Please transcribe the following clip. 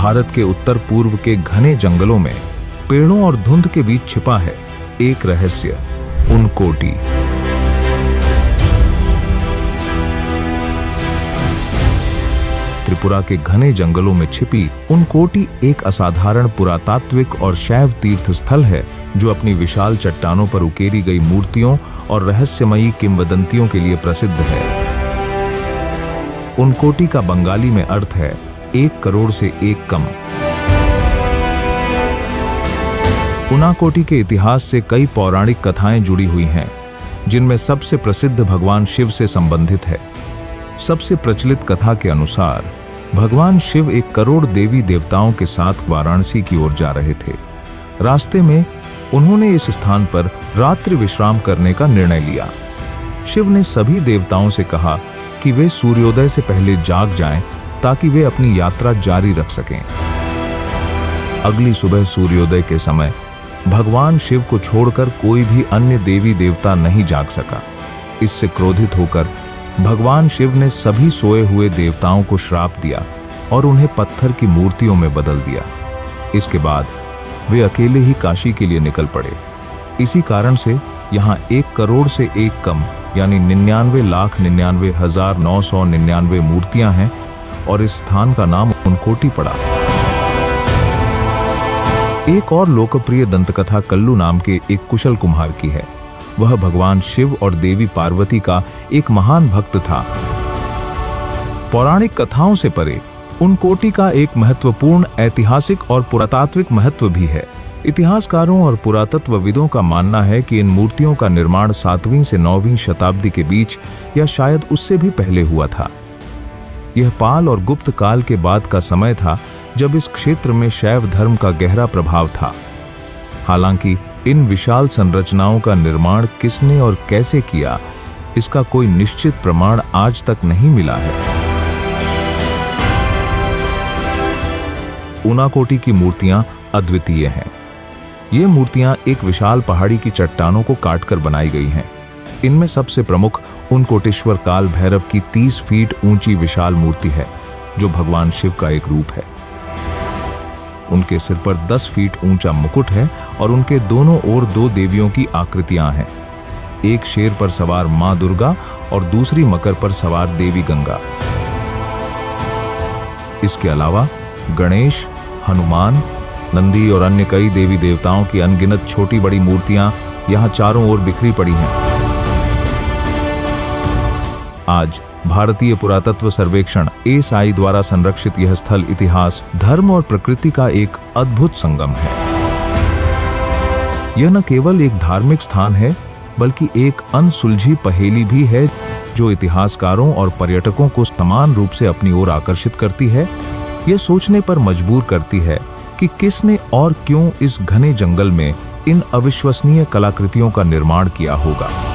भारत के उत्तर पूर्व के घने जंगलों में पेड़ों और धुंध के बीच छिपा है एक रहस्य, उनकोटी। त्रिपुरा के घने जंगलों में छिपी उनकोटी एक असाधारण पुरातात्विक और शैव तीर्थ स्थल है, जो अपनी विशाल चट्टानों पर उकेरी गई मूर्तियों और रहस्यमयी किंवदंतियों के लिए प्रसिद्ध है। उनकोटी का बंगाली में अर्थ है 1 करोड़ से 1 कम। उनाकोटी के इतिहास से कई पौराणिक कथाएं जुड़ी हुई हैं, जिनमें सबसे प्रसिद्ध भगवान शिव से संबंधित है। सबसे प्रचलित कथा के अनुसार भगवान शिव 1 करोड़ देवी देवताओं के साथ वाराणसी की ओर जा रहे थे। रास्ते में उन्होंने इस स्थान पर रात्रि विश्राम करने का निर्णय लिया। शिव ने सभी देवताओं से कहा कि वे सूर्योदय से पहले जाग जाएं, ताकि वे अपनी यात्रा जारी रख सकें। अगली सुबह सूर्योदय के समय भगवान शिव को छोड़कर कोई भी अन्य देवी देवता नहीं जाग सका। इससे क्रोधित होकर भगवान शिव ने सभी सोए हुए देवताओं को श्राप दिया और उन्हें पत्थर की मूर्तियों में बदल दिया। इसके बाद वे अकेले ही काशी के लिए निकल पड़े। इसी कारण से यहाँ 1 करोड़ से 1 कम यानी 99,99,999 मूर्तियां हैं और इस स्थान का नाम उनकोटी पड़ा। एक और लोकप्रिय दंतकथा कल्लू नाम के एक कुशल कुम्हार की है। वह भगवान शिव और देवी पार्वती का एक महान भक्त था। पौराणिक कथाओं से परे उनकोटी का एक महत्वपूर्ण ऐतिहासिक और पुरातात्विक महत्व भी है। इतिहासकारों और पुरातत्वविदों का मानना है कि इन मूर्तियों का निर्माण 7वीं से 9वीं शताब्दी के बीच या शायद उससे भी पहले हुआ था। यह पाल और गुप्त काल के बाद का समय था, जब इस क्षेत्र में शैव धर्म का गहरा प्रभाव था। हालांकि इन विशाल संरचनाओं का निर्माण किसने और कैसे किया, इसका कोई निश्चित प्रमाण आज तक नहीं मिला है। उनाकोटी की मूर्तियां अद्वितीय हैं। ये मूर्तियां एक विशाल पहाड़ी की चट्टानों को काटकर बनाई गई हैं। इनमें सबसे प्रमुख उनकोटेश्वर काल भैरव की 30 फीट ऊंची विशाल मूर्ति है, जो भगवान शिव का एक रूप है। उनके सिर पर 10 फीट ऊंचा मुकुट है और उनके दोनों ओर 2 देवियों की आकृतियां हैं। एक शेर पर सवार मां दुर्गा और दूसरी मकर पर सवार देवी गंगा। इसके अलावा गणेश, हनुमान, नंदी और अन्य कई देवी देवताओं की अनगिनत छोटी बड़ी मूर्तियां यहां चारों ओर बिखरी पड़ी हैं। आज भारतीय पुरातत्व सर्वेक्षण ASI द्वारा संरक्षित यह स्थल इतिहास, धर्म और प्रकृति का एक अद्भुत संगम है। यह न केवल एक धार्मिक स्थान है, बल्कि एक अनसुलझी पहेली भी है, जो इतिहासकारों और पर्यटकों को समान रूप से अपनी ओर आकर्षित करती है। यह सोचने पर मजबूर करती है कि किसने और क्यों इस घने जंगल में इन अविश्वसनीय कलाकृतियों का निर्माण किया होगा।